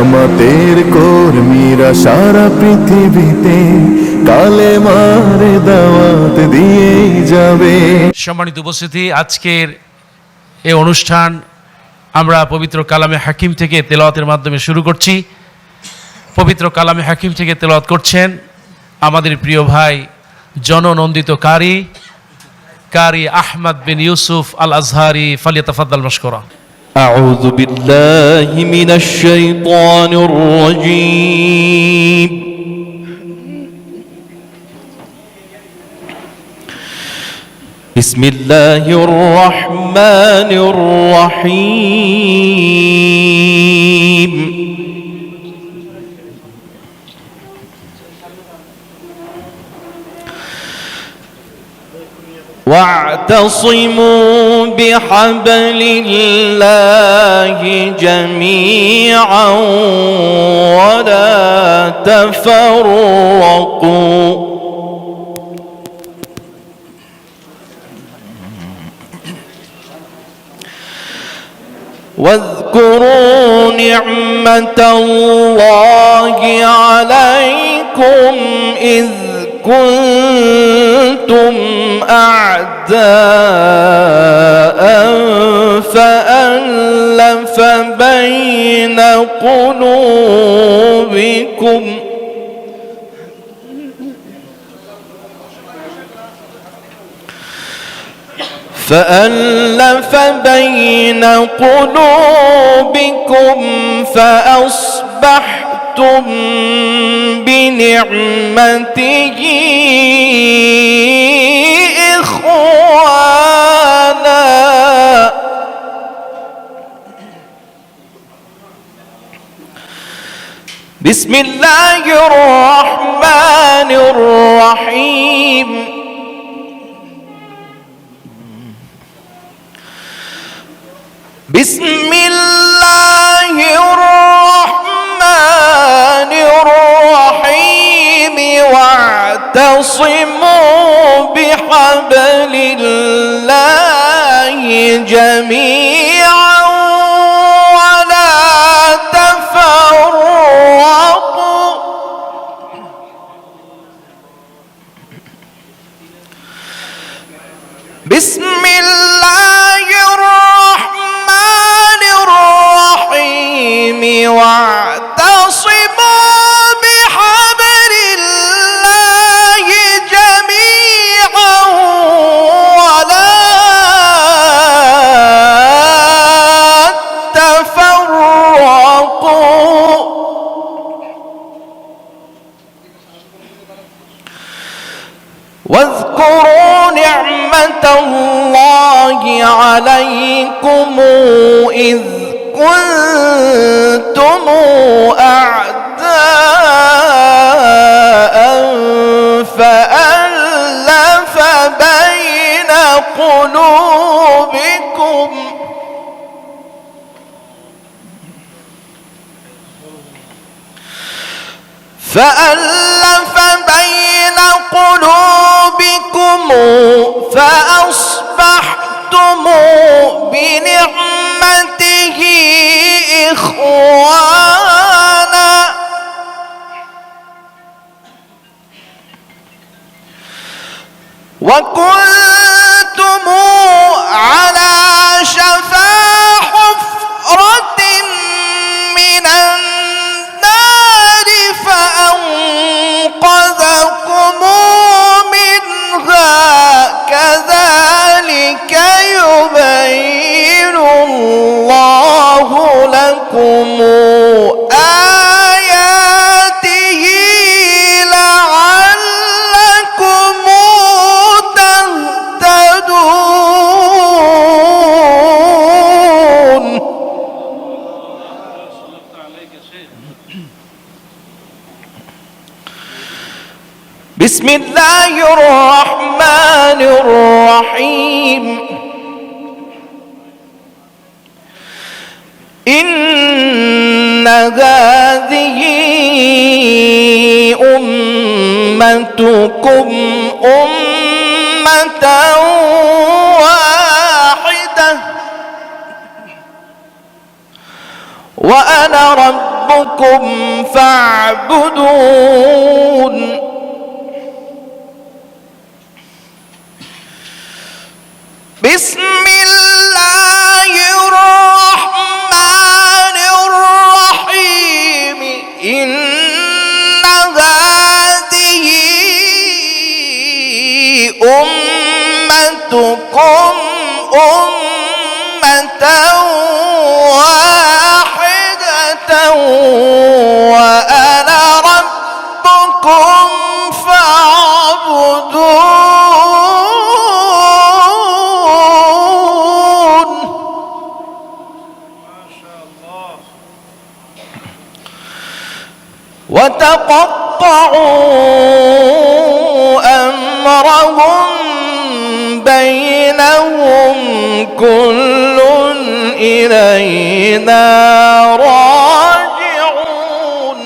জামাতের কর্মীরা সারা পৃথিবীতে কালেমার দাওয়াত দিয়েই যাবে। সম্মানিত উপস্থিতি, আজকের এই অনুষ্ঠান আমরা পবিত্র কালামে হাকিম থেকে তেলাওয়াতের মাধ্যমে শুরু করছি। পবিত্র কালামে হাকিম থেকে তেলাওয়াত করছেন আমাদের প্রিয় ভাই জননন্দিত কারি আহমদ বিন ইউসুফ আল আজহারি। ফালিয়াতাফাদ্দাল মাশকুরা। أعوذ بالله من الشيطان الرجيم. بسم الله الرحمن الرحيم. واعتصموا بحبل الله جميعا ولا تفرقوا. واذكروا نعمة الله عليكم إذ كنتم أعداء فألف بين قلوبكم فأصبحتم بنعمته إخوانا. بسم الله الرحمن الرحيم. بسم الله الرحمن الرحيم. واعتصموا بحبل الله جميعا ولا تفرقوا. بسم الله الرحمن الرحيم. واعتصموا بحبل الله جميعا ولا تفرقوا. واذكروا نعمة الله عليكم إذ كنتم أعداء فألف بين قلوبكم فأصبحتم بنعمته إخوانا. وكنتم على شفا حفرة من النار فأنقذكم منها. كذلك يبين الله لكم آياته لعلكم تهتدون. بسم الله الرحمن الرحيم. إن هذه أمتكم أمة واحدة وأنا ربكم ربكم فاعبدون بسم الله الرحمن الرحيم إن هذه أمتكم أمة واحدة وأنا ربكم فاعبدون وتقطعوا أمرهم بينهم كل إلينا راجعون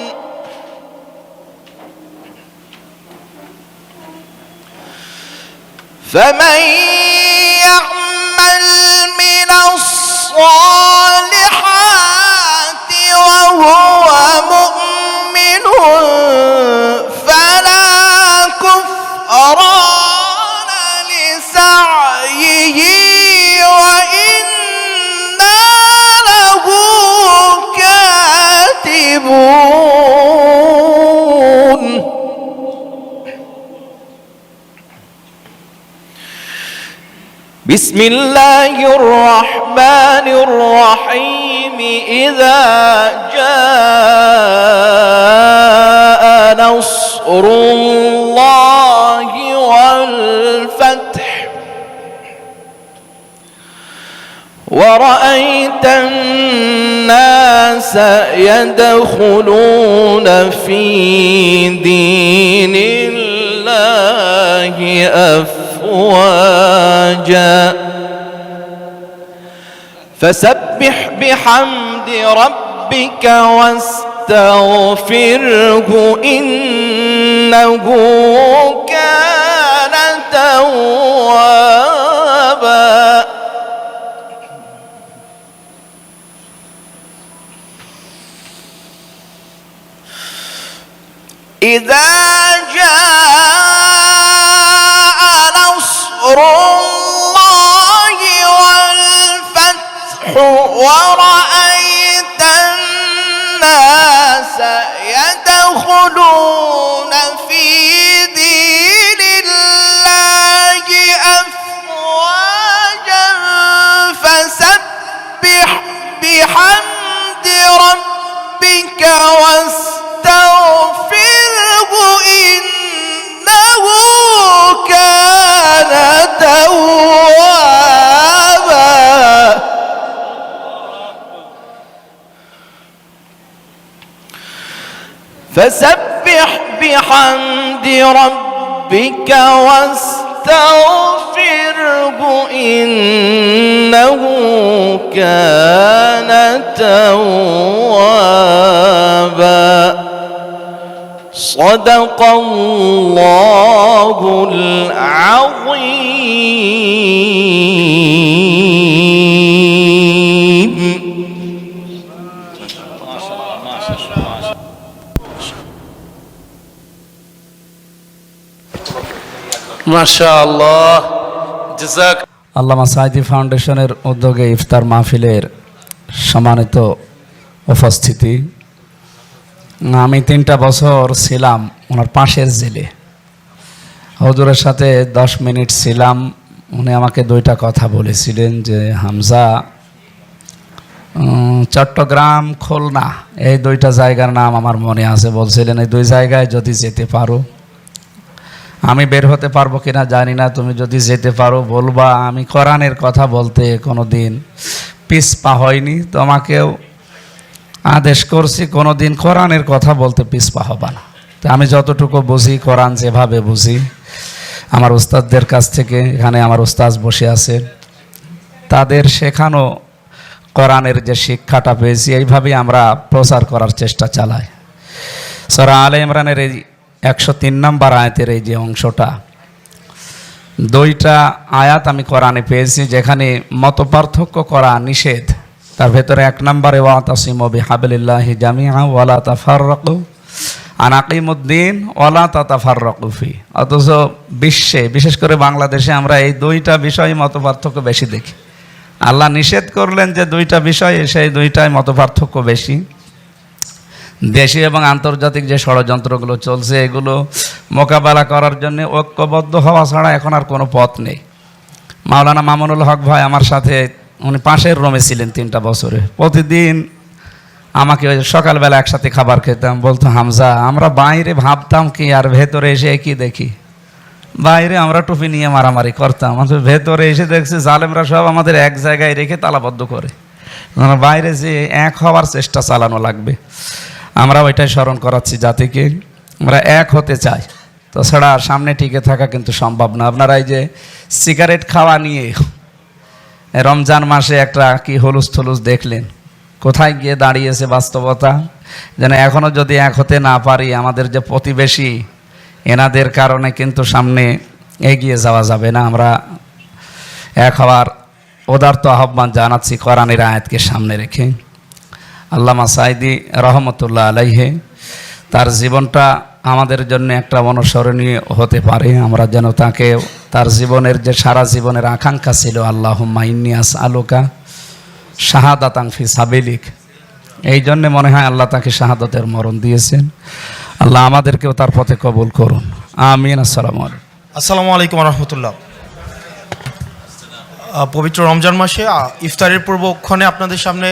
فمن يعمل من الصالحات وهو مؤمن فلا كفران لسعيه وإنا له كاتبون بسم الله الرحمن الرحيم إذا جاء نصر الله والفتح ورأيت الناس يدخلون في دين الله أفواجا فسبح بحمد ربك واستغفره إنه كان توابا إذا جاء نصر الله والفتح ورأيت الناس يدخلون في دين الله أفواجا فسبح بحمد ربك واستغفره إنه كان توابا فسبح بحمد ربك واستغفره إنه كان توابا صدق الله العظيم মাশাআল্লাহ জাযাক আল্লামা সাঈদী ফাউন্ডেশনের উদ্যোগে ইফতার মাহফিলের সম্মানিত উপস্থিতি, আমি 3টা বছর ছিলাম ওনার পাশের জেলে। হুজুরের সাথে 10 মিনিট ছিলাম। উনি আমাকে 2টা কথা বলেছিলেন যে হামজা, চট্টগ্রাম, খুলনা এই 2টা জায়গার নাম আমার মনে আছে। বলছিলেন এই 2 জায়গায় যদি যেতে পারো, আমি বের হতে পারবো কিনা জানি না, তুমি যদি যেতে পারো বলবা। আমি কোরআনের কথা বলতে কোনো দিন পিছপা হয়নি, তোমাকেও আদেশ করছি কোনো দিন কোরআনের কথা বলতে পিছপা হবা না। তো আমি যতটুকু বুঝি, কোরআন যেভাবে বুঝি, আমার উস্তাদদের কাছ থেকে, এখানে আমার উস্তাদ বসে আছে, তাদের শেখানো কোরআনের যে শিক্ষাটা পেয়েছি, এইভাবেই আমরা প্রচার করার চেষ্টা চালাই। সূরা আলে ইমরানের এই 103 নম্বর আয়াতের এই যে অংশটা, 2টা আয়াত আমি কোরআনে পেয়েছি যেখানে মতপার্থক্য করা নিষেধ। তার ভেতরে 1 নম্বরে ওয়াতাসিমু বিহাবলিল্লাহি জামিআ ওয়ালা তাফাররাকু আন আকিমুদ্দিন ওয়ালা তাতাফাররাকু ফি। অথচ বিশ্বে, বিশেষ করে বাংলাদেশে আমরা এই 2টা বিষয় মতপার্থক্য বেশি দেখি। আল্লাহ নিষেধ করলেন যে 2টা বিষয়, সেই 2টায় মতপার্থক্য বেশি। দেশি এবং আন্তর্জাতিক যে ষড়যন্ত্রগুলো চলছে, এগুলো মোকাবেলা করার জন্য ঐক্যবদ্ধ হওয়া ছাড়া এখন আর কোনো পথ নেই। মাওলানা মামুনুল হক ভাই আমার সাথে, উনি পাশের রুমে ছিলেন 3টা বছরে, প্রতিদিন আমাকে সকালবেলা একসাথে খাবার খেতাম। বলতো, হামজা, আমরা বাইরে ভাবতাম কি আর ভেতরে এসে কি দেখি। বাইরে আমরা টুপি নিয়ে মারামারি করতাম, আমাদের ভেতরে এসে দেখছি জালেমরা সব আমাদের এক জায়গায় রেখে তালাবদ্ধ করে। বাইরে যে এক হওয়ার চেষ্টা চালানো লাগবে। আমরা ওইটাই স্মরণ করাচ্ছি জাতিকে, আমরা এক হতে চাই। তাছাড়া সামনে টিকে থাকা কিন্তু সম্ভব না। আপনারা এই যে সিগারেট খাওয়া নিয়ে রমজান মাসে একটা কি হলুস থলুস দেখলেন, কোথায় গিয়ে দাঁড়িয়েছে বাস্তবতা। যেন এখনও যদি এক হতে না পারি, আমাদের যে প্রতিবেশী, এনাদের কারণে কিন্তু সামনে এগিয়ে যাওয়া যাবে না। আমরা এক হওয়ার উদারত আহ্বান জানাচ্ছি কোরআনের আয়াতকে সামনে রেখে। আল্লামা সাঈদী রহমতুল্লাহ আলাইহে, তার জীবনটা আমাদের জন্য একটা অনুসরণীয় হতে পারে। আমরা যেন তাকে, তার জীবনের যে সারা জীবনের আকাঙ্ক্ষা ছিল, আল্লাহুম্মা ইন্নী আসআলুকা শাহাদাতান ফি সাবিলিক, এই জন্যে মনে হয় আল্লাহ তাকে শাহাদাতের মরণ দিয়েছেন। আল্লাহ আমাদেরকেও তার পথে কবুল করুন, আমিন। আসসালামু আলাইকুম। আসসালামু আলাইকুম রহমতুল্লাহ। পবিত্র রমজান মাসে ইফতারের পূর্বক্ষণে আপনাদের সামনে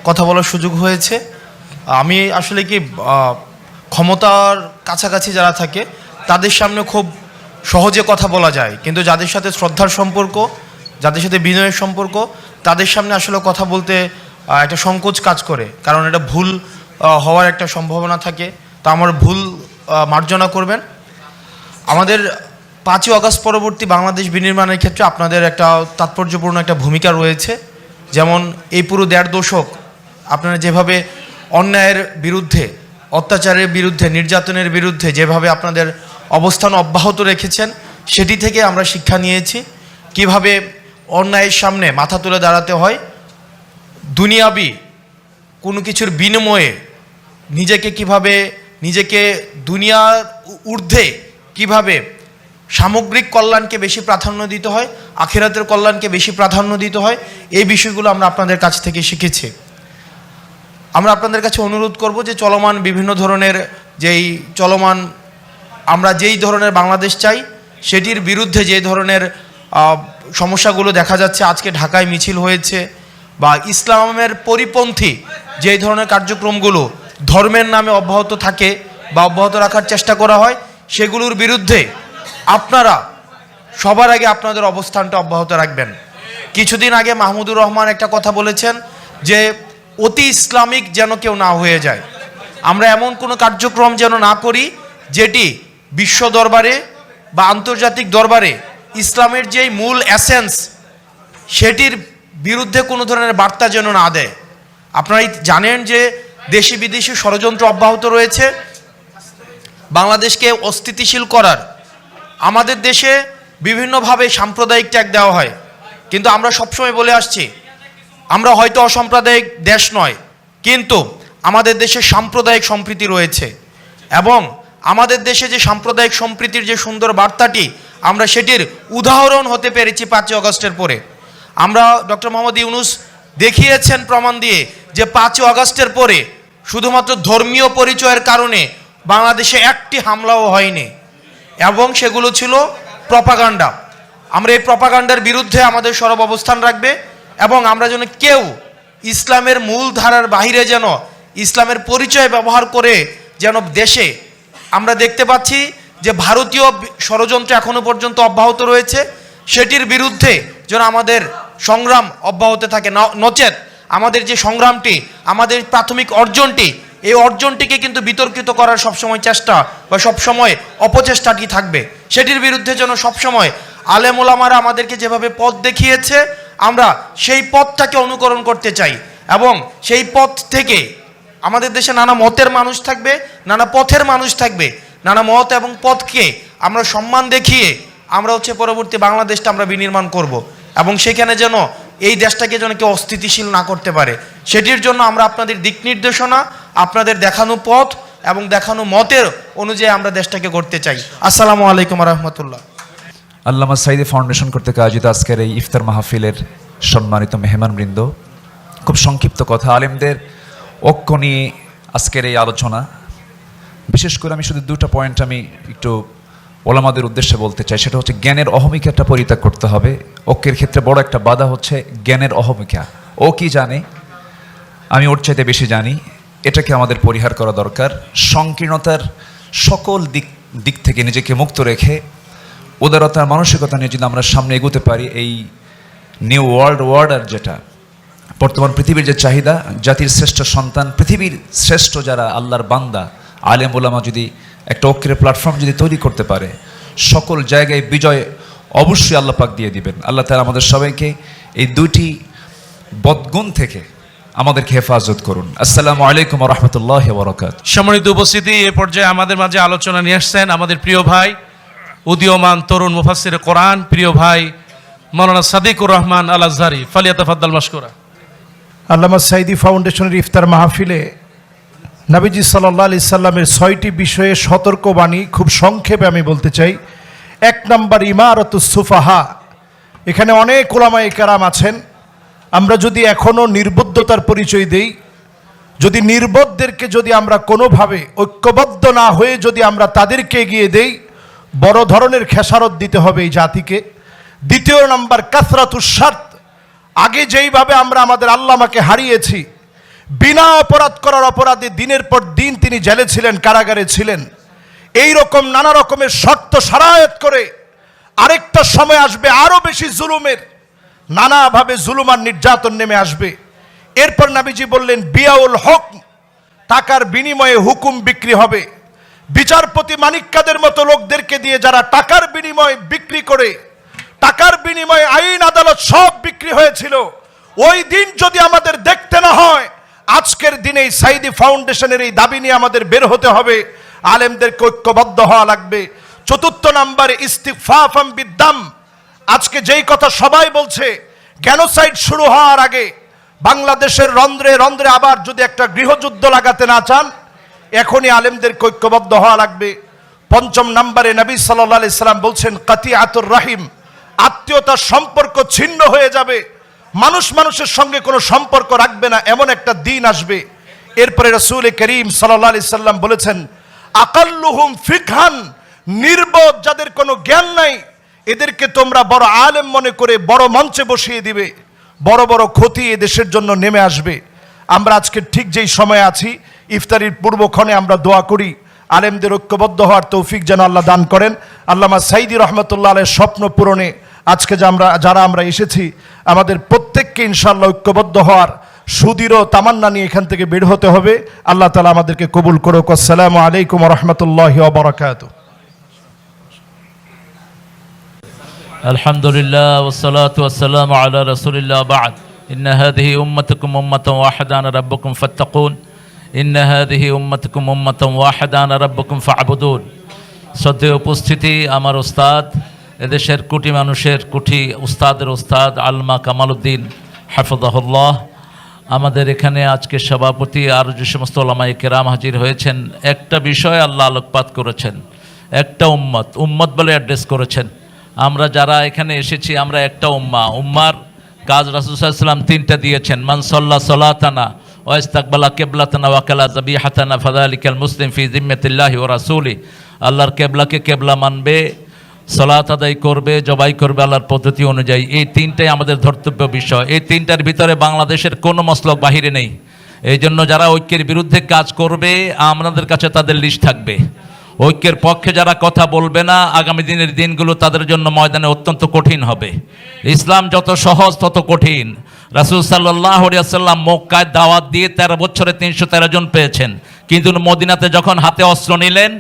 কথা বলার সুযোগ হয়েছে। আমি আসলে কি ক্ষমতার কাছাকাছি যারা থাকে তাদের সামনে খুব সহজে কথা বলা যায়, কিন্তু যাদের সাথে শ্রদ্ধার সম্পর্ক, যাদের সাথে বিনয়ের সম্পর্ক, তাদের সামনে আসলে কথা বলতে একটা সংকোচ কাজ করে, কারণ এটা ভুল হওয়ার একটা সম্ভাবনা থাকে। তা আমার ভুল মার্জনা করবেন। আমাদের 5ই আগস্ট পরবর্তী বাংলাদেশ বিনির্মাণের ক্ষেত্রে আপনাদের একটা তাৎপর্যপূর্ণ একটা ভূমিকা রয়েছে। যেমন এই পুরো 1.5 দশক আপনারা যেভাবে অন্যায়ের বিরুদ্ধে, অত্যাচারের বিরুদ্ধে, নির্যাতনের বিরুদ্ধে যেভাবে আপনাদের অবস্থান অব্যাহত রেখেছেন, সেটি থেকে আমরা শিক্ষা নিয়েছি কিভাবে অন্যায়ের সামনে মাথা তুলে দাঁড়াতে হয়, দুনিয়াবি কোনো কিছুর বিনিময়ে নিজেকে দুনিয়ার ঊর্ধ্বে কিভাবে সামগ্রিক কল্যাণকে বেশি প্রাধান্য দিতে হয়, আখিরাতের কল্যাণকে বেশি প্রাধান্য দিতে হয়, এই বিষয়গুলো আমরা আপনাদের কাছ থেকে শিখেছি। আমরা আপনাদের কাছে অনুরোধ করব যে চলমান বিভিন্ন ধরনের আমরা যেই ধরনের বাংলাদেশ চাই, সেটির বিরুদ্ধে যে ধরনের সমস্যাগুলো দেখা যাচ্ছে, আজকে ঢাকায় মিছিল হয়েছে, বা ইসলামের পরিপন্থী যেই ধরনের কার্যক্রমগুলো ধর্মের নামে অব্যাহত থাকে বা অব্যাহত রাখার চেষ্টা করা হয়, সেগুলোর বিরুদ্ধে আপনারা সবার আগে আপনাদের অবস্থানটা অব্যাহত রাখবেন। কিছুদিন আগে মাহমুদুর রহমান একটা কথা বলেছেন যে অতি ইসলামিক যেন কেউ না হয়ে যায়। আমরা এমন কোনো কার্যক্রম যেন না করি যেটি বিশ্ব দরবারে বা আন্তর্জাতিক দরবারে ইসলামের যেই মূল এসেন্স, সেটির বিরুদ্ধে কোনো ধরনের বার্তা যেন না দেয়। আপনারা জানেন যে দেশি বিদেশি ষড়যন্ত্র অব্যাহত রয়েছে বাংলাদেশকে অস্থিতিশীল করার। আমাদের দেশে বিভিন্নভাবে সাম্প্রদায়িক ট্যাগ দেওয়া হয়, কিন্তু আমরা সবসময় বলে আসছি আমরা হয়তো অসাম্প্রদায়িক দেশ নয়, কিন্তু আমাদের দেশে সাম্প্রদায়িক সম্প্রীতি রয়েছে, এবং আমাদের দেশে যে সাম্প্রদায়িক সম্প্রীতির যে সুন্দর বার্তাটি, আমরা সেটির উদাহরণ হতে পেরেছি 5ই আগস্টের পরে। আমরা ডক্টর মোহাম্মদ ইউনূস দেখিয়েছেন প্রমাণ দিয়ে যে 5ই আগস্টের পরে শুধুমাত্র ধর্মীয় পরিচয়ের কারণে বাংলাদেশে একটি হামলাও হয়নি, এবং সেগুলো ছিল প্রপাগান্ডা। আমরা এই প্রপাগান্ডার বিরুদ্ধে আমাদের সরব অবস্থান রাখবে, এবং আমরা যেন কেউ ইসলামের মূল ধারার বাহিরে যেন ইসলামের পরিচয় ব্যবহার করে যেন দেশে, আমরা দেখতে পাচ্ছি যে ভারতীয় ষড়যন্ত্র এখনো পর্যন্ত অব্যাহত রয়েছে, সেটির বিরুদ্ধে যেন আমাদের সংগ্রাম অব্যাহত থাকে। নচেত আমাদের যে সংগ্রামটি, আমাদের প্রাথমিক অর্জনটি, এই অর্জনটিকে কিন্তু বিতর্কিত করার সবসময় চেষ্টা বা সবসময় অপচেষ্টাটি থাকবে। সেটির বিরুদ্ধে যেন সবসময় আলেম ওলামারা আমাদেরকে যেভাবে পথ দেখিয়েছে, আমরা সেই পথটাকে অনুকরণ করতে চাই, এবং সেই পথ থেকে আমাদের দেশে নানা মতের মানুষ থাকবে, নানা পথের মানুষ থাকবে, নানা মত এবং পথকে আমরা সম্মান দেখিয়ে আমরা পরবর্তী বাংলাদেশটা আমরা বিনির্মাণ করব, এবং সেখানে যেন এই দেশটাকে যেন কেউ অস্থিতিশীল না করতে পারে, সেটির জন্য আমরা আপনাদের দিক নির্দেশনা, আপনাদের দেখানো পথ এবং দেখানো মতের অনুযায়ী আমরা দেশটাকে করতে চাই। আসসালামু আলাইকুম রহমতুল্লাহ। আল্লামা সাঈদী ফাউন্ডেশন কর্তৃক আয়োজিত আজকের এই ইফতার মাহফিলের সম্মানিত মেহমানবৃন্দ, খুব সংক্ষিপ্ত কথা, আলেমদের ঐক্য নিয়ে আজকের এই আলোচনা। বিশেষ করে আমি শুধু দুটো পয়েন্ট আমি একটু ওলামাদের উদ্দেশ্যে বলতে চাই। সেটা হচ্ছে জ্ঞানের অহমিকাটা পরিত্যাগ করতে হবে। ঐক্যের ক্ষেত্রে বড় একটা বাধা হচ্ছে জ্ঞানের অহমিকা। ও কি জানে, আমি ওর চাইতে বেশি জানি, এটাকে আমাদের পরিহার করা দরকার। সংকীর্ণতার সকল দিক থেকে নিজেকে মুক্ত রেখে উদারতার মানসিকতা নিয়ে যদি আমরা সামনে এগোতে পারি, এই নিউ ওয়ার্ল্ড অর্ডার, যেটা বর্তমান পৃথিবীর যে চাহিদা, জাতির শ্রেষ্ঠ সন্তান, পৃথিবীর শ্রেষ্ঠ যারা আল্লাহর বান্দা আলেম ওলামা যদি একটা ঐক্যের প্ল্যাটফর্ম যদি তৈরি করতে পারে, সকল জায়গায় বিজয় অবশ্যই আল্লাহ পাক দিয়ে দিবেন। আল্লাহ তাআলা আমাদের সবাইকে এই দুইটি বদগুণ থেকে আমাদেরকে হেফাজত করুন। আসসালামু আলাইকুম ওয়া রাহমাতুল্লাহি ওয়া বারাকাতুহু। সম্মানিত উপস্থিতি, এ পর্যায়ে আমাদের মাঝে আলোচনা নিয়ে আসছেন আমাদের প্রিয় ভাই, উদীয়মান তরুণ মুফাসসির কোরআন, প্রিয় ভাই মাওলানা সাদিকুর রহমান আল আজহারি। ফালিয়াতাফাদ্দাল মাশকুরা। আল্লামা সাঈদী ফাউন্ডেশনের ইফতার মাহফিলে নবীজি সাল্লাল্লাহু আলাইহি সাল্লামের 6টি বিষয়ে সতর্কবাণী খুব সংক্ষেপে আমি বলতে চাই। 1 নম্বর, ইমারাতুস সুফাহা। এখানে অনেক উলামায়ে কেরাম আছেন, আমরা যদি এখনও নির্বুদ্ধতার পরিচয় দেই, যদি নির্বোধদেরকে যদি আমরা কোনোভাবে ঐক্যবদ্ধ না হয়ে যদি আমরা তাদেরকে এগিয়ে দেই, বড় ধরনের খেসারত দিতে হবে এই জাতিকে। 2 নম্বর, কাসরাতুস শারত। আগে যেইভাবে আমরা আমাদের আল্লামাকে হারিয়েছি, বিনা অপরাধ করার অপরাধে দিনের পর দিন তিনি জেলে ছিলেন, কারাগারে ছিলেন, এই রকম নানা রকমের শর্ত সারায়াত করে আরেকটা সময় আসবে আরো বেশি জুলুমের, নানাভাবে জুলুম আর নির্যাতন নেমে আসবে। এরপর নবীজি বললেন বিয়াউল হক, টাকার বিনিময়ে হুকুম বিক্রি হবে। বিচারপতি মানিক্কাদের মতো লোকদেরকে দিয়ে যারা টাকার বিনিময়ে বিক্রি করে, টাকার বিনিময়ে আইন আদালত সব বিক্রি হয়েছিল, ওই দিন যদি আমাদের দেখতে না হয়, আজকের দিনে সাঈদী ফাউন্ডেশনের এই দাবি নিয়ে আমাদের বের হতে হবে, আলেমদেরকে ঐক্যবদ্ধ হওয়া লাগবে। 4 নম্বরে ইস্তিগফাফাম বিদ্দাম। আজকে যেই কথা সবাই বলছে, জেনোসাইড শুরু হওয়ার আগে বাংলাদেশের রন্ধ্রে রন্ধ্রে আবার যদি একটা গৃহযুদ্ধ লাগাতে না চান, এখনই আলেমদেরকে ঐক্যবদ্ধ হওয়া লাগবে। 5 নম্বরে নবী সাল্লাল্লাহু আলাইহি সাল্লাম বলছেন কাতিয়াতুর রাহিম, আত্মীয়তার সম্পর্ক ছিন্ন হয়ে যাবে, মানুষ মানুষের সঙ্গে কোনো সম্পর্ক রাখবে না, এমন একটা দিন আসবে। এরপরে রাসূল করিম সাল্লাল্লাহু আলাইহি সাল্লাম বলেছেন আকাল্লুহুম ফিকহান, নির্বোধ যাদের কোনো জ্ঞান নাই, এদেরকে তোমরা বড় আলেম মনে করে বড় মঞ্চে বসিয়ে দিবে, বড় বড় ক্ষতি এ দেশের জন্য নেমে আসবে। আমরা আজকে ঠিক যেই সময়ে আছি, ইফতারির পূর্বক্ষণে আমরা দোয়া করি আলেমদের ঐক্যবদ্ধ হওয়ার তৌফিক যেন আল্লাহ দান করেন। আল্লামা সাঈদী রহমতুল্লাহ আলাইহির স্বপ্ন পূরণে আজকে যারা আমরা এসেছি, আমাদের প্রত্যেককে ইনশাআল্লাহ ঐক্যবদ্ধ হওয়ার সুদৃঢ় তামান্না নিয়ে এখান থেকে বের হতে হবে। আল্লাহ তাআলা আমাদেরকে কবুল করুক। আসসালামু আলাইকুম ওয়া রাহমাতুল্লাহি ওয়া বারাকাতুহু। আলহামদুলিল্লাহ ওয়াসসালাতু ওয়াসসালামু আলা রাসূলিল্লাহ বা'দ। ইন্না হাযিহি উম্মাতুকুম উম্মাতান ওয়াহিদান আনা রাব্বুকুম ফাত্তাকুন। ইন্না হাযিহি উম্মাতুকুম উম্মাতান ওয়াহিদান আনা রাব্বুকুম ফা'বুদুন। শ্রদ্ধেয় উপস্থিতি, আমার ওস্তাদ, এদেশের কোটি মানুষের কোটি উস্তাদের উস্তাদ আল্লামা কামালউদ্দিন হাফিজাহুল্লাহ, আমাদের এখানে আজকে সভাপতি আর যে সমস্ত ওলামায়ে কেরাম হাজির হয়েছেন, একটা বিষয় আল্লাহ আলোকপাত করেছেন, একটা উম্মত বলে অ্যাড্রেস করেছেন। আমরা যারা এখানে এসেছি আমরা একটা উম্মার কাজ রাসূল সাল্লাল্লাহু আলাইহি ওয়াসাল্লাম 3টা দিয়েছেন। মান সাল্লা সালাতানা ওয়া ইস্তাকবালা কিবলাতানা ওয়া কালা যাবিহাতানা ফাযালিকাল মুসলিম ফি জিম্মাতিল্লাহি ওয়া রাসূলি। আল্লাহর কিবলাকে কিবলা মানবে, সালাত আদায় করবে, জবাই করবে আল্লাহর পদ্ধতি অনুযায়ী। এই 3টাই আমাদের ধর্তব্য বিষয়। এই 3টার ভিতরে বাংলাদেশের কোনো মসলক বাহিরে নেই। এই জন্য যারা ঐক্যের বিরুদ্ধে কাজ করবে, আমাদের কাছে তাদের লিস্ট থাকবে। ঐক্যের পক্ষে যারা কথা বলবে না, আগামী দিনের দিনগুলো তাদের জন্য ময়দানে অত্যন্ত কঠিন হবে। ইসলাম যত সহজ তত কঠিন। রাসূল সাল্লাল্লাহু আলাইহি ওয়াসাল্লাম মক্কায় দাওয়াত দিয়ে 13 বছরে 313 জন পেয়েছেন, কিন্তু মদিনাতে যখন হাতে অস্ত্র নিলেন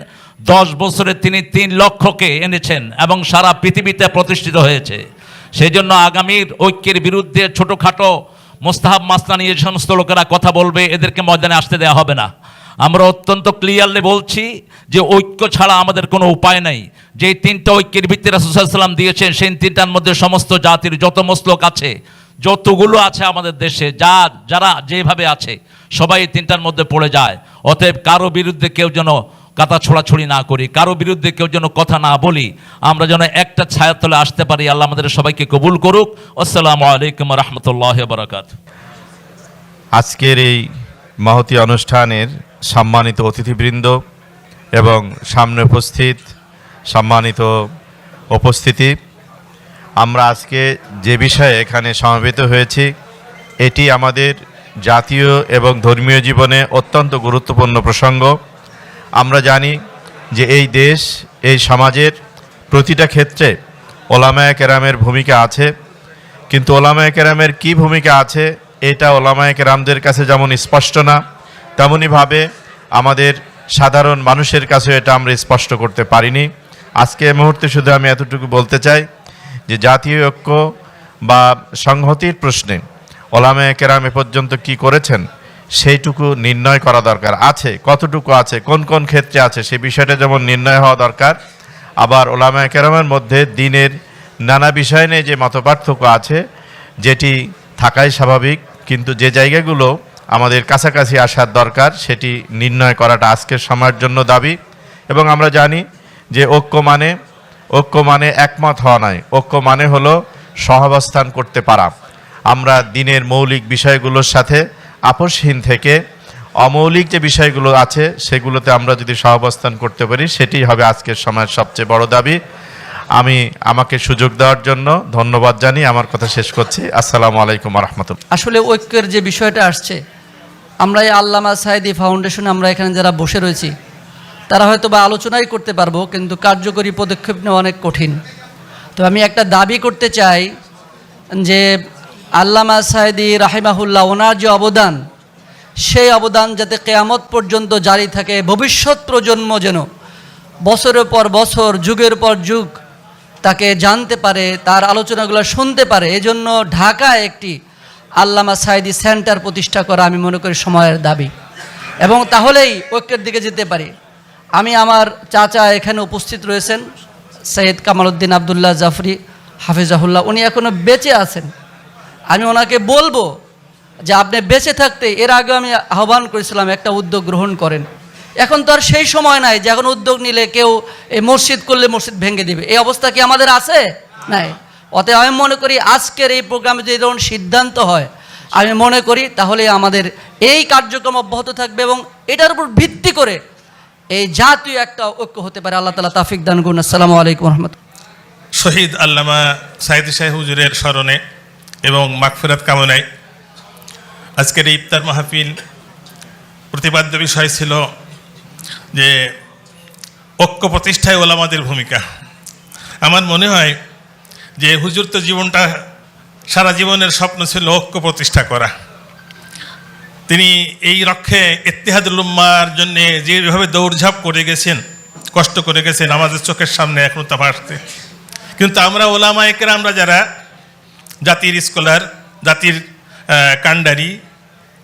10 বছরে তিনি 3 লক্ষকে এনেছেন এবং সারা পৃথিবীতে প্রতিষ্ঠিত হয়েছে। সেই জন্য আগামীর ঐক্যের বিরুদ্ধে ছোটোখাটো মোস্তাহাব মাসলা নিয়ে যে সমস্ত লোকেরা কথা বলবে, এদেরকে ময়দানে আসতে দেওয়া হবে না। আমরা অত্যন্ত ক্লিয়ারলি বলছি যে ঐক্য ছাড়া আমাদের কোনো উপায় নাই। যেই 3টা ঐক্যের ভিত্তি রাসূল সাল্লাল্লাহু আলাইহি ওয়াসাল্লাম দিয়েছেন, সেই 3টার মধ্যে সমস্ত জাতির যত মসলক আছে, যতগুলো আছে আমাদের দেশে যারা যেভাবে আছে সবাই এই তিনটার মধ্যে পড়ে যায়। অতএব কারো বিরুদ্ধে কেউ যেন কাতা ছোড়াছুড়ি না করি, কারো বিরুদ্ধে কেউ যেন কথা না বলি, আমরা যেন একটা ছায়ার তলে আসতে পারি। আল্লাহ আমাদের সবাইকে কবুল করুক। আসসালামু আলাইকুম ওয়া রাহমাতুল্লাহি ওয়া বারাকাতুহু। আজকের এই মহতী অনুষ্ঠানের সম্মানিত অতিথিবৃন্দ এবং সামনে উপস্থিত সম্মানিত উপস্থিতি, আমরা আজকে যে বিষয়ে এখানে সমবেত হয়েছি এটি আমাদের জাতীয় এবং ধর্মীয় জীবনে অত্যন্ত গুরুত্বপূর্ণ প্রসঙ্গ। আমরা জানি যে এই দেশ, এই সমাজের প্রতিটা ক্ষেত্রে ওলামায়ে কেরামের ভূমিকা আছে, কিন্তু ওলামায়ে কেরামের কী ভূমিকা আছে এটা ওলামায়ে কেরামদের কাছে যেমন স্পষ্ট না, তেমনইভাবে আমাদের সাধারণ মানুষের কাছেও এটা আমরা স্পষ্ট করতে পারিনি। আজকে এই মুহূর্তে শুধু আমি এতটুকু বলতে চাই যে জাতীয় ঐক্য বা সংহতির প্রশ্নে ওলামায়ে কেরাম এ পর্যন্ত কী করেছেন সেইটুকু নির্ণয় করা দরকার আছে। কতটুকু আছে, কোন কোন ক্ষেত্রে আছে, সেই বিষয়টা যেমন নির্ণয় হওয়া দরকার। আবার ওলামায়ে কেরামের মধ্যে দ্বীনের নানা বিষয় নিয়ে যে মতপার্থক্য আছে যেটি থাকাই স্বাভাবিক, কিন্তু যে জায়গাগুলো আমাদের কাছাকাছি আসার দরকার সেটি নির্ণয় করাটা আজকের সময়ের জন্য দাবি। এবং আমরা জানি যে ঐক্য মানে একমত হওয়া নয়, ঐক্য মানে হলো সহাবস্থান করতে পারা। আমরা দ্বীনের মৌলিক বিষয়গুলোর সাথে আপোষহীন থেকে অমৌলিক যে বিষয়গুলো আছে সেগুলোতে আমরা যদি সহাবস্থান করতে পারি সেটি হবে আজকের সময়ের সবচেয়ে বড় দাবি। আমি আমাকে সুযোগ দেওয়ার জন্য ধন্যবাদ জানিয়ে আমার কথা শেষ করছি। আসসালামু আলাইকুম ওয়া রাহমাতুল্লাহ। আসলে ঐক্যের যে বিষয়টা আসছে, আমরা এই আল্লামা সাঈদী ফাউন্ডেশনে আমরা এখানে যারা বসে রয়েছি তারা হয়তো বা আলোচনাই করতে পারবো, কিন্তু কার্যকরী পদক্ষেপ নেওয়া অনেক কঠিন। তো আমি একটা দাবি করতে চাই যে আল্লামা সাঈদী রাহিমাহুল্লাহ ওনার যে অবদান, সেই অবদান যাতে কিয়ামত পর্যন্ত জারি থাকে, ভবিষ্যৎ প্রজন্ম যেন বছরের পর বছর, যুগের পর যুগ তাকে জানতে পারে, তার আলোচনাগুলো শুনতে পারে। এজন্য ঢাকায় একটি আল্লামা সাঈদী সেন্টার প্রতিষ্ঠা করা আমি মনে করি সময়ের দাবি, এবং তাহলেই ঐক্যের দিকে যেতে পারি। আমি আমার চাচা এখানে উপস্থিত রয়েছেন, সৈয়দ কামালউদ্দিন আবদুল্লাহ জাফরি হাফিজাহুল্লাহ, উনি এখনও বেঁচে আছেন। আমি ওনাকে বলবো যে আপনি বেঁচে থাকতে, এর আগে আমি আহ্বান করেছিলাম একটা উদ্যোগ গ্রহণ করেন। এখন তো আর সেই সময় নাই যে এখন উদ্যোগ নিলে কেউ এই মসজিদ করলে মসজিদ ভেঙে দিবে, এই অবস্থা কি আমাদের আছে? নাই। অতএব আমি মনে করি আজকের এই প্রোগ্রামে যদি ধরুন সিদ্ধান্ত হয়, আমি মনে করি তাহলে আমাদের এই কার্যক্রম অব্যাহত থাকবে এবং এটার উপর ভিত্তি করে এই জাতীয় একটা ঐক্য হতে পারে। আল্লাহ তাআলা তাওফিক দান করুন। আসসালামু আলাইকুম ওয়া রাহমাতুল্লাহ। শহীদ আল্লামা সাঈদী শাহ হুজুরের স্মরণে এবং মাগফিরাত কামনায় আজকের এই ইফতার মাহফিল প্রতিপাদ্য বিষয় ছিল যে ঐক্য প্রতিষ্ঠায় ওলামাদের ভূমিকা। আমার মনে হয় যে হুজুর তো জীবনটা, সারা জীবনের স্বপ্ন ছিল ঐক্য প্রতিষ্ঠা করা। তিনি এই লক্ষ্যে ইত্তেহাদুল উম্মার জন্যে যেভাবে দৌড়ঝাঁপ করে গেছেন, কষ্ট করে গেছেন, আমাদের চোখের সামনে এখনও তা ভাসছে। কিন্তু আমরা ওলামায়ে কেরামরা যারা জাতির স্কলার, জাতির কাণ্ডারি,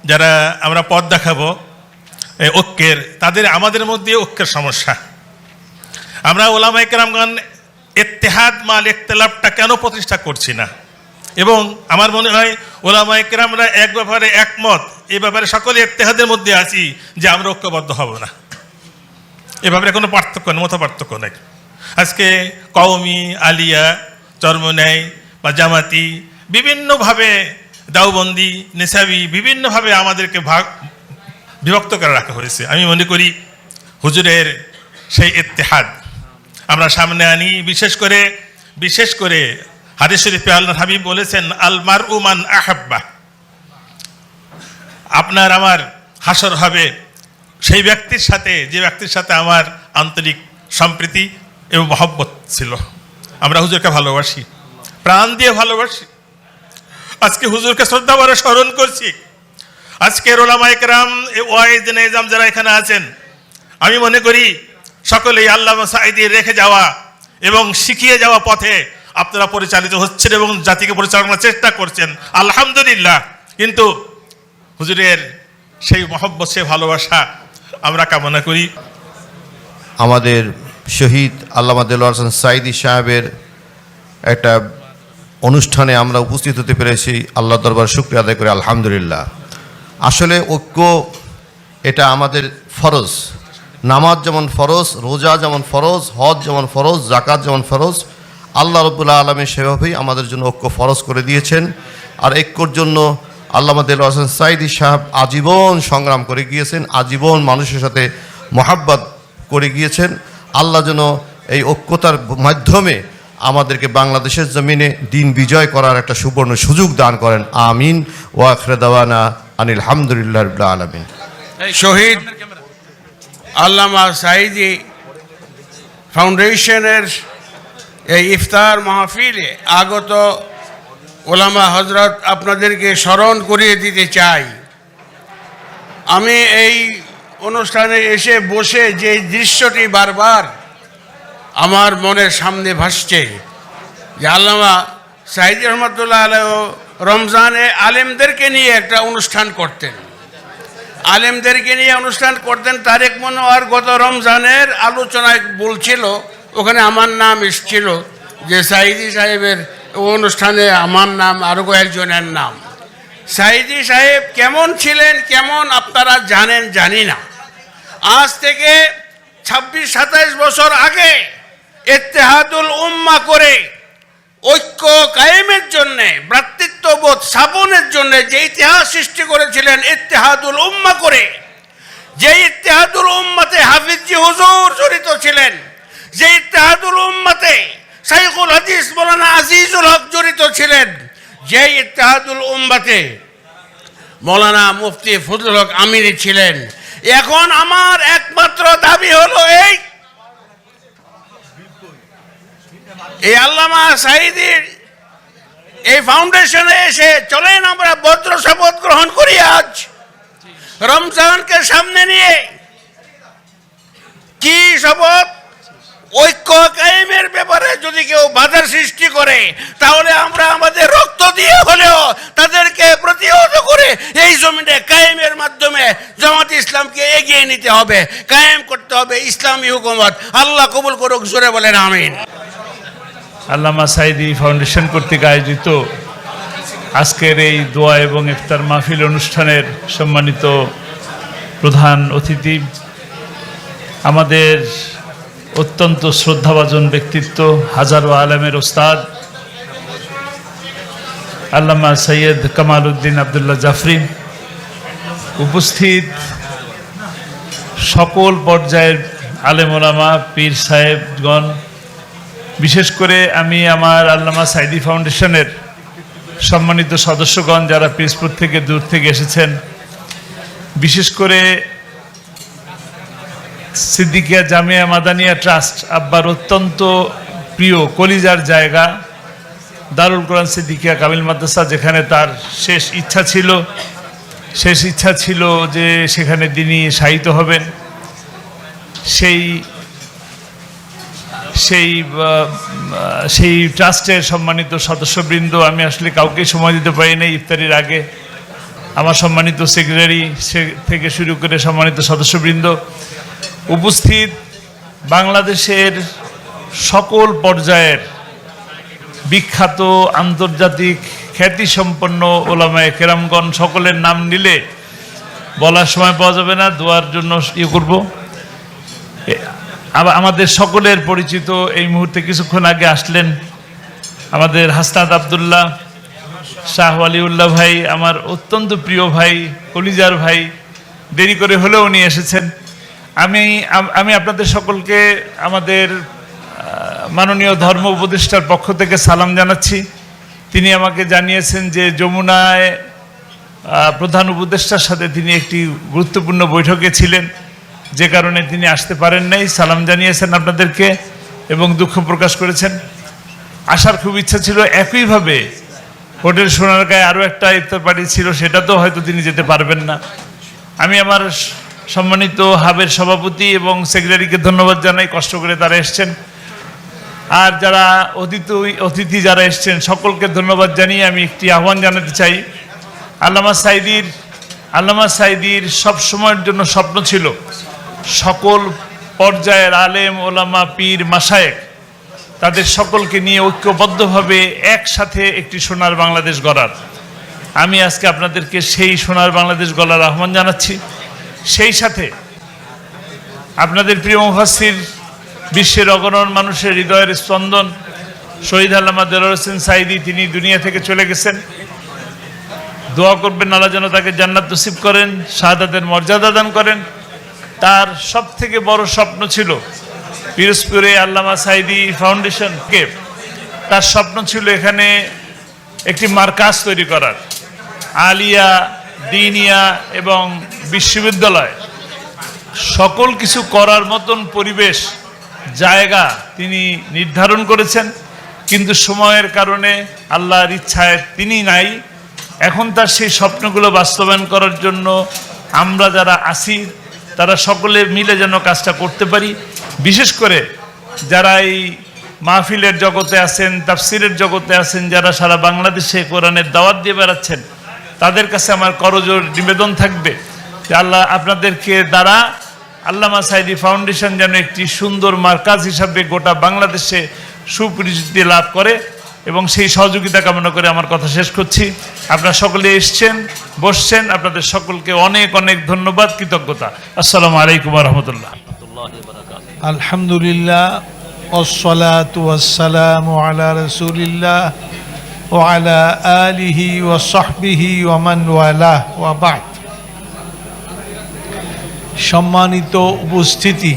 যারা আমরা পথ দেখাবো ঐক্যের, আমাদের মধ্যে ঐক্যের সমস্যা। আমরা ওলামায়ে কেরামগণ ইত্তেহাদ মাল ইখতিলাফটা কেন প্রতিষ্ঠা করছি না? এবং আমার মনে হয় ওলামায়ে কেরামরা এক ব্যাপারে একমত, এ ব্যাপারে সকলে ইত্তেহাদের মধ্যে আছি যে আমরা ঐক্যবদ্ধ হব না। এ ব্যাপারে কোনো পার্থক্য নেই, মত পার্থক্য নেই। আজকে কওমি, আলিয়া, চরমনাই বা জামাতি, বিভিন্নভাবে দাওবন্দি, নেশাবি, বিভিন্নভাবে আমাদেরকে বিভক্ত করে রাখা হয়েছে। আমি মনে করি হুজুরের সেই ইত্তেহাদ আমরা সামনে আনি। বিশেষ করে হাদিস শরীফে আল্লাহর হাবিব বলেছেন, আল মারউ মান আহাব্বা, আপনার আমার হাসর হবে সেই ব্যক্তির সাথে যে ব্যক্তির সাথে আমার আন্তরিক সম্প্রীতি এবং মহব্বত ছিল। আমরা হুজুরকে ভালোবাসি, প্রাণ দিয়ে ভালোবাসি। আজকে হুজুরকে শ্রদ্ধা ভরে স্মরণ করছি। আজকের ওলামায়ে কেরাম, ওয়াইজ নিজাম যারা এখানে আছেন, আমি মনে করি সকলেই আল্লামা সাঈদী রেখে যাওয়া এবং শিখিয়ে যাওয়া পথে আপনারা পরিচালিত হচ্ছেন এবং জাতিকে পরিচালনার চেষ্টা করছেন, আলহামদুলিল্লাহ। কিন্তু হুজুরের সেই মহব্বত, সেই ভালোবাসা আমরা কামনা করি। আমাদের শহীদ আল্লামা দেলোয়ার হোসেন সাঈদী সাহেবের একটা অনুষ্ঠানে আমরা উপস্থিত হতে পেরেছি, আল্লাহ দরবার শুকরিয়া আদায় করে আলহামদুলিল্লাহ। আসলে ঐক্য এটা আমাদের ফরজ। নামাজ যেমন ফরজ, রোজা যেমন ফরজ, হজ যেমন ফরজ, জাকাত যেমন ফরজ, আল্লাহ রাব্বুল আলামিন সেভাবেই আমাদের জন্য ঐক্য ফরজ করে দিয়েছেন। আর ঐক্যর জন্য আল্লামা দেলোয়ার হোসেন সাঈদী সাহেব আজীবন সংগ্রাম করে গিয়েছেন, আজীবন মানুষের সাথে মহাব্বত করে গিয়েছেন। আল্লাহ যেন এই ঐক্যতার মাধ্যমে আমাদেরকে বাংলাদেশের জমিনে দিন বিজয় করার একটা সুবর্ণ সুযোগ দান করেন। আমিন। ওয়া আখিরু দাওয়ানা আনিল হামদুলিল্লাহি রাব্বিল আলামিন। শহীদ আল্লামা সাঈদী ফাউন্ডেশনের এই ইফতার মাহফিলে আগত ওলামা হজরত আপনাদেরকে স্মরণ করিয়ে দিতে চাই। আমি এই অনুষ্ঠানে এসে বসে যে দৃশ্যটি বারবার আমার মনের সামনে ভাসছে, যে আল্লামা সাঈদী রহমতুল্লাহ আলাইহি রমজানে আলেমদেরকে নিয়ে একটা অনুষ্ঠান করতেন, আলেমদেরকে নিয়ে অনুষ্ঠান করতেন। তারেক মনোয়ার গত রমজানের আলোচনায় বলছিল, ওখানে আমার নাম এসেছিল, যে সাঈদী সাহেবের অনুষ্ঠানে আমার নাম আরও কয়েকজনের নাম। সাঈদী সাহেব কেমন ছিলেন, কেমন আপনারা জানেন জানি না। আজ থেকে 26-27 বছর আগে ইত্তেহাদুল উম্মাহ করে ঐক্য কায়েমের জন্যে, ভ্রাতৃত্ববোধ স্থাপনের জন্য যে ইতিহাস সৃষ্টি করেছিলেন ইত্তেহাদুল উম্মাহ করে, যে ইত্তেহাদুল উম্মাতে হাফিজি হুজুর জড়িত ছিলেন, যে ইত্তেহাদুল উম্মাতে শাইখুল হাদিস মাওলানা আজিজুল হক জড়িত ছিলেন, যে ইত্তেহাদুল উম্মাতে মাওলানা মুফতি ফজলুল হক আমিরি ছিলেন। এখন আমার একমাত্র দাবি হলো এই আল্লামা সাঈদীর এই ফাউন্ডেশনে এসে চলেন আমরা বজ্র শপথ গ্রহণ করি। আজ রমজানকে সামনে নিয়ে কি শপথ? ঐক্য কায়েমের ব্যাপারে যদি কেউ বাধার সৃষ্টি করে, তাহলে আমরা আমাদের রক্ত দিয়ে হলেও তাদেরকে প্রতিহত করে এই জমিনে কায়েমের মাধ্যমে জামাত ইসলামকে এগিয়ে নিতে হবে, কায়েম করতে হবে ইসলামী হুকুমত। আল্লাহ কবুল করুক, জোরে বলেন আমিন। আল্লামা সাঈদী ফাউন্ডেশন কর্তৃক আয়োজিত আজকের এই দোয়া এবং ইফতার মাহফিল অনুষ্ঠানের সম্মানিত প্রধান অতিথি, আমাদের অত্যন্ত শ্রদ্ধাভাজন ব্যক্তিত্ব, হাজারো আলেমের ওস্তাদ আল্লামা সৈয়দ কামাল উদ্দিন আবদুল্লাহ জাফরি, উপস্থিত সকল পর্যায়ের আলেম ওলামা, পীর সাহেবগণ, বিশেষ করে আমি আমার আল্লামা সাঈদী ফাউন্ডেশনের সম্মানিত সদস্যগণ যারা পিরোজপুর থেকে দূর থেকে এসেছেন, বিশেষ করে সিদ্দিকিয়া জামিয়া মাদানিয়া ট্রাস্ট, আব্বার অত্যন্ত প্রিয় কলিজার জায়গা, দারুল কোরআন সিদ্দিকিয়া কামিল মাদ্রাসা, যেখানে তার শেষ ইচ্ছা ছিল যে সেখানে তিনি শায়িত হবেন। সেই ট্রাস্টের সম্মানিত সদস্যবৃন্দ, আমি আসলে কাউকে সময় দিতে পারি না ইফতারির আগে, আমার সম্মানিত সেক্রেটারি থেকে শুরু করে সম্মানিত সদস্যবৃন্দ, উপস্থিত বাংলাদেশের সকল পর্যায়ের বিখ্যাত আন্তর্জাতিক খ্যাতিসম্পন্ন ওলামায়ে কেরামগণ, সকলের নাম নিলে বলার সময় পাওয়া যাবে না, দোয়ার জন্য করব। আমাদের সকলের পরিচিত এই মুহূর্তে কিছুক্ষণ আগে আসলেন আমাদের হাসনাত আবদুল্লাহ, শাহ ওয়ালিউল্লাহ ভাই, আমার অত্যন্ত প্রিয় ভাই, কলিজার ভাই, দেরি করে হলেও উনি এসেছেন। আমি আপনাদের সকলকে আমাদের মাননীয় ধর্ম উপদেষ্টার পক্ষ থেকে সালাম জানাচ্ছি। তিনি আমাকে জানিয়েছেন যে যমুনায় প্রধান উপদেষ্টার সাথে তিনি একটি গুরুত্বপূর্ণ বৈঠকে ছিলেন, যে কারণে তিনি আসতে পারেন নাই। সালাম জানিয়েছেন আপনাদেরকে এবং দুঃখ প্রকাশ করেছেন। আসার খুব ইচ্ছা ছিল। একইভাবে হোটেল সোনারগাঁয়ে আরও একটা ইফতার পার্টি ছিল, সেটাতেও হয়তো তিনি যেতে পারবেন না। আমি আমার সম্মানিত হাবের সভাপতি এবং সেক্রেটারিকে ধন্যবাদ জানাই, কষ্ট করে তারা এসছেন। আর যারা অতিথি যারা এসছেন সকলকে ধন্যবাদ জানিয়ে আমি একটি আহ্বান জানাতে চাই। আল্লামা সাঈদীর সব সময়ের জন্য স্বপ্ন ছিল সকল পর্যায়ের আলেম ওলামা পীর মাশায়েখ তাদের সকলকে নিয়ে ঐক্যবদ্ধভাবে একসাথে একটি সোনার বাংলাদেশ গড়ার। আমি আজকে আপনাদেরকে সেই সোনার বাংলাদেশ গড়ার আহ্বান জানাচ্ছি। সেই সাথে আপনাদের প্রিয় মুফাসসির, বিশ্বের অগণন মানুষের হৃদয়ের স্পন্দন শহীদ আল্লামা দেলোয়ার হোসেন সাঈদী, তিনি দুনিয়া থেকে চলে গেছেন। দোয়া করবেন আল্লাহ যেন তাকে জান্নাত নসিব করেন, শাহাদাতের মর্যাদা দান করেন। তার সব থেকে বড় স্বপ্ন ছিল পিরোজপুরে আল্লামা সাঈদী ফাউন্ডেশনকে, তার স্বপ্ন ছিল এখানে একটি মার্কাজ তৈরি করার, আলিয়া, দিনিয়া এবং বিশ্ববিদ্যালয়, সকল কিছু করার মতন পরিবেশ, জায়গা তিনি নির্ধারণ করেছেন। কিন্তু সময়ের কারণে, আল্লাহর ইচ্ছায় তিনি নাই। এখন তার সেই স্বপ্নগুলো বাস্তবায়ন করার জন্য আমরা যারা আছি তারা সকলে মিলে যেন কাজটা করতে পারি। বিশেষ করে যারা এই মাহফিলের জগতে আছেন, তাফসিরের জগতে আছেন, যারা সারা বাংলাদেশে কোরআনের দাওয়াত দিয়ে বেড়াচ্ছেন, তাদের কাছে আমার করজোড় নিবেদন থাকবে যে আল্লাহ আপনাদেরকে দ্বারা আল্লামা সাঈদী ফাউন্ডেশন যেন একটি সুন্দর মার্কাজ হিসাবে গোটা বাংলাদেশে সুপরিচিতি লাভ করে, এবং সেই সহযোগিতা কামনা করে আমার কথা শেষ করছি। আপনারা সকলে এসছেন, বসছেন, আপনাদের সকলকে অনেক অনেক ধন্যবাদ, কৃতজ্ঞতা। আসসালামু আলাইকুম ওয়া রাহমাতুল্লাহ। আলহামদুলিল্লাহ, ওয়াসসালাতু ওয়াসসালামু আলা রাসূলিল্লাহ ওয়া আলা আলিহি ওয়া সাহবিহি ওয়া মান ওয়ালাহ, ওয়া বা'দ। সম্মানিত উপস্থিতি,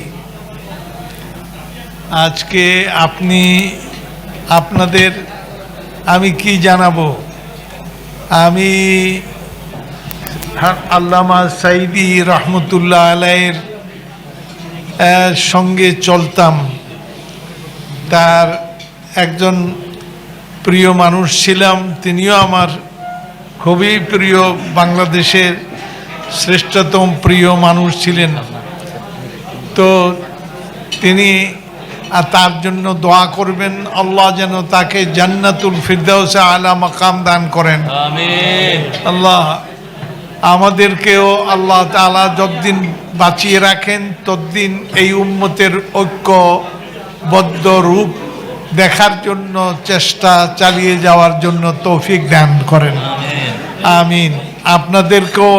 আজকে আপনাদের আমি কি জানাবো? আমি আল্লামা সাঈদী রহমতুল্লাহ আলাইহির সঙ্গে চলতাম, তার একজন প্রিয় মানুষ ছিলাম। তিনিও আমার খুবই প্রিয়, বাংলাদেশের শ্রেষ্ঠতম প্রিয় মানুষ ছিলেন। তো তিনি তার জন্য দোয়া করবেন, আল্লাহ যেন তাকে জান্নাতুল ফিরদাউসে আলা মাকাম দান করেন। আমিন। আল্লাহ আমাদেরকেও আল্লাহ তাআলা যতদিন বাঁচিয়ে রাখেন ততদিন এই উম্মতের ঐক্যবদ্ধ রূপ দেখার জন্য চেষ্টা চালিয়ে যাওয়ার জন্য তৌফিক দান করেন। আমিন। আপনাদেরকেও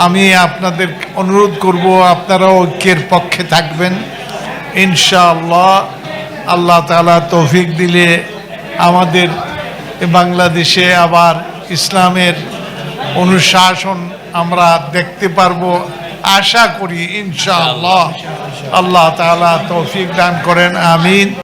আমি আপনাদের অনুরোধ করব, আপনারা ঐক্যের পক্ষে থাকবেন ইনশাআল্লাহ। আল্লাহ তাআলা তৌফিক দিলে আমাদের বাংলাদেশে আবার ইসলামের অনুশাসন আমরা দেখতে পারবো, আশা করি ইনশাআল্লাহ। আল্লাহ তাআলা তৌফিক দান করেন। আমিন।